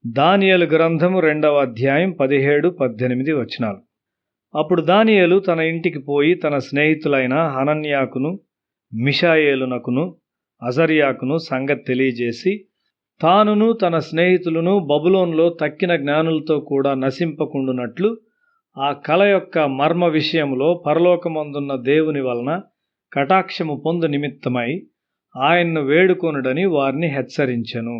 దానియేలు గ్రంథము 2వ అధ్యాయం 17-18 వచనాలు. అప్పుడు దానియేలు తన ఇంటికి పోయి తన స్నేహితులైన హనన్యాకును మిషాయేలునకును అజర్యాకును సంగతి తెలియజేసి, తానును తన స్నేహితులను బబులోనులో తక్కిన జ్ఞానులతో కూడా నశింపకుండునట్లు ఆ కల యొక్క మర్మ విషయంలో పరలోకమందున్న దేవుని వలన కటాక్షము పొందు నిమిత్తమై ఆయన్ను వేడుకొనుడని వారిని హెచ్చరించెను.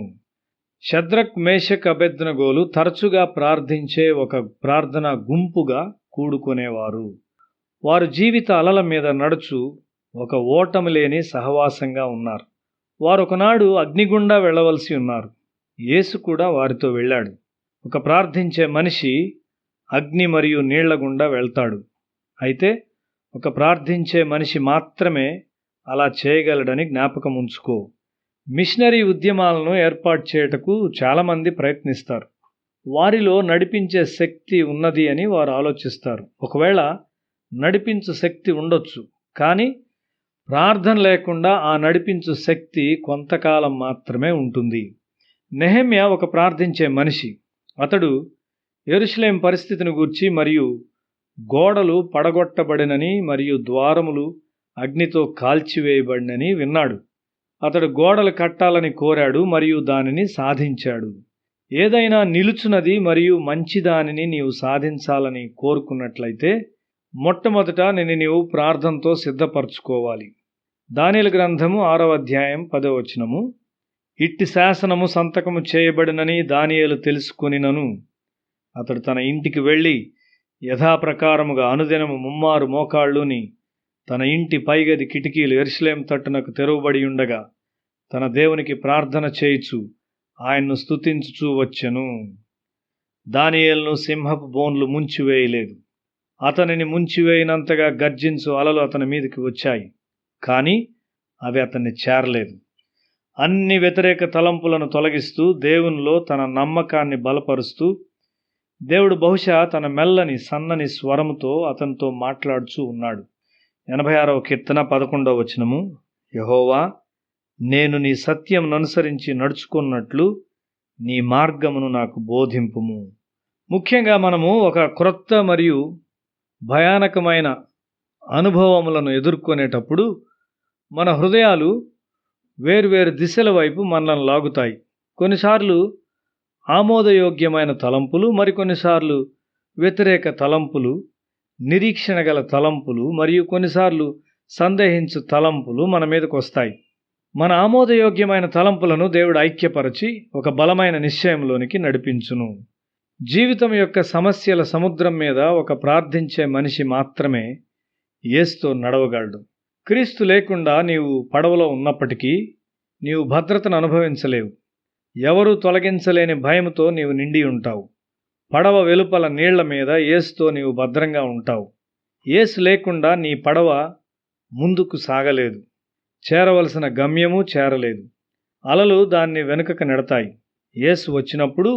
షద్రక్, మేషక్, అబేద్నెగోలు తరచుగా ప్రార్థించే ఒక ప్రార్థనా గుంపుగా కూడుకునేవారు. వారు జీవిత అలల మీద నడుచు ఒక ఓటమి లేని సహవాసంగా ఉన్నారు. వారు ఒకనాడు అగ్నిగుండా వెళ్ళవలసి ఉన్నారు. యేసు కూడా వారితో వెళ్ళాడు. ఒక ప్రార్థించే మనిషి అగ్ని మరియు నీళ్ల గుండా వెళ్తాడు. అయితే ఒక ప్రార్థించే మనిషి మాత్రమే అలా చేయగలడని జ్ఞాపకం ఉంచుకో. మిషనరీ ఉద్యమాలను ఏర్పాటు చేయుటకు చాలామంది ప్రయత్నిస్తారు. వారిలో నడిపించే శక్తి ఉన్నది అని వారు ఆలోచిస్తారు. ఒకవేళ నడిపించు శక్తి ఉండొచ్చు, కానీ ప్రార్థన లేకుండా ఆ నడిపించు శక్తి కొంతకాలం మాత్రమే ఉంటుంది. నెహెమ్యా ఒక ప్రార్థించే మనిషి. అతడు యెరూషలేం పరిస్థితిని గూర్చి మరియు గోడలు పడగొట్టబడినని మరియు ద్వారములు అగ్నితో కాల్చివేయబడినని విన్నాడు. అతడు గోడలు కట్టాలని కోరాడు మరియు దానిని సాధించాడు. ఏదైనా నిలుచున్నది మరియు మంచిదానిని నీవు సాధించాలని కోరుకున్నట్లయితే మొట్టమొదట నీవు ప్రార్థనతో సిద్ధపరచుకోవాలి. దానియేలు గ్రంథము 6వ అధ్యాయం 10వ వచనము. ఇట్టి శాసనము సంతకము చేయబడినని దానియేలు తెలుసుకొనినను అతడు తన ఇంటికి వెళ్ళి యథాప్రకారముగా అనుదినము 3 మోకాళ్ళుని తన ఇంటి పైగది కిటికీలు యెరూషలేం తట్టునకు తెరవబడి ఉండగా తన దేవునికి ప్రార్థన చేయుచు ఆయన్ను స్తుతించుచూ వచ్చెను. దానియేలును సింహపు బోన్లు ముంచివేయలేదు. అతనిని ముంచివేయినంతగా గర్జించు అలలు అతని మీదకి వచ్చాయి, కానీ అవి అతన్ని చేరలేదు. అన్ని వ్యతిరేక తలంపులను తొలగిస్తూ దేవునిలో తన నమ్మకాన్ని బలపరుస్తూ దేవుడు బహుశా తన మెల్లని సన్నని స్వరముతో అతనితో మాట్లాడుచూ ఉన్నాడు. 86వ కీర్తన 11వ వచనము. యెహోవా, నేను నీ సత్యమును అనుసరించి నడుచుకున్నట్లు నీ మార్గమును నాకు బోధింపుము. ముఖ్యంగా మనము ఒక క్రొత్త మరియు భయానకమైన అనుభవములను ఎదుర్కొనేటప్పుడు మన హృదయాలు వేర్వేరు దిశల వైపు మనల్ని లాగుతాయి. కొన్నిసార్లు ఆమోదయోగ్యమైన తలంపులు, మరికొన్నిసార్లు వ్యతిరేక తలంపులు, నిరీక్షణ గల తలంపులు మరియు కొన్నిసార్లు సందేహించు తలంపులు మన మీదకు వస్తాయి. మన ఆమోదయోగ్యమైన తలంపులను దేవుడు ఐక్యపరచి ఒక బలమైన నిశ్చయంలోనికి నడిపించును. జీవితం యొక్క సమస్యల సముద్రం మీద ఒక ప్రార్థించే మనిషి మాత్రమే యేసుతో నడవగలడు. క్రీస్తు లేకుండా నీవు పడవలో ఉన్నప్పటికీ నీవు భద్రతను అనుభవించలేవు. ఎవరూ తొలగించలేని భయముతో నీవు నిండి ఉంటావు. పడవ వెలుపల నీళ్ల మీద యేసుతో నీవు భద్రంగా ఉంటావు. యేసు లేకుండా నీ పడవ ముందుకు సాగలేదు. చేరవలసిన గమ్యము చేరలేదు. అలలు దాన్ని వెనుకకు నెడతాయి. యేసు వచ్చినప్పుడు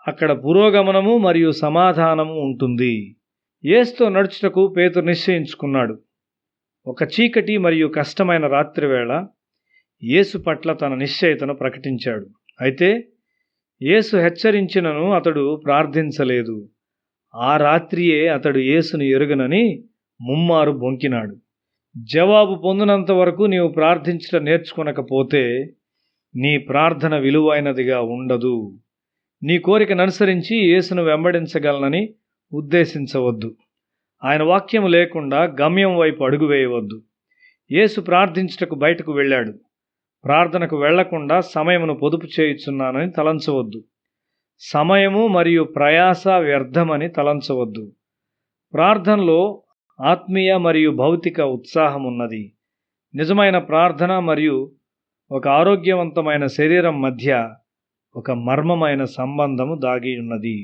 అక్కడ పురోగమనము మరియు సమాధానము ఉంటుంది. యేసుతో నడుచుటకు పేతురు నిశ్చయించుకున్నాడు. ఒక చీకటి మరియు కష్టమైన రాత్రివేళ యేసు పట్ల తన నిశ్చయతను ప్రకటించాడు. అయితే యేసు హెచ్చరించినను అతడు ప్రార్థించలేదు. ఆ రాత్రియే అతడు యేసును ఎరుగనని ముమ్మారు బొంకినాడు. జవాబు పొందినంత వరకు నీవు ప్రార్థించడం నేర్చుకొనకపోతే నీ ప్రార్థన విలువైనదిగా ఉండదు. నీ కోరికను అనుసరించి యేసును వెంబడించగలనని ఉద్దేశించవద్దు. ఆయన వాక్యము లేకుండా గమ్యం వైపు అడుగు వేయవద్దు. యేసు ప్రార్థించుటకు బయటకు వెళ్ళాడు. ప్రార్థనకు వెళ్లకుండా సమయమును పొదుపు చేయుచున్నానని తలంచవద్దు. సమయము మరియు ప్రయాస వ్యర్థమని తలంచవద్దు. ప్రార్థనలో ఆత్మీయ మరియు భౌతిక ఉత్సాహం ఉన్నది. నిజమైన ప్రార్థన మరియు ఒక ఆరోగ్యవంతమైన శరీరం మధ్య ఒక మర్మమైన సంబంధము దాగి ఉన్నది.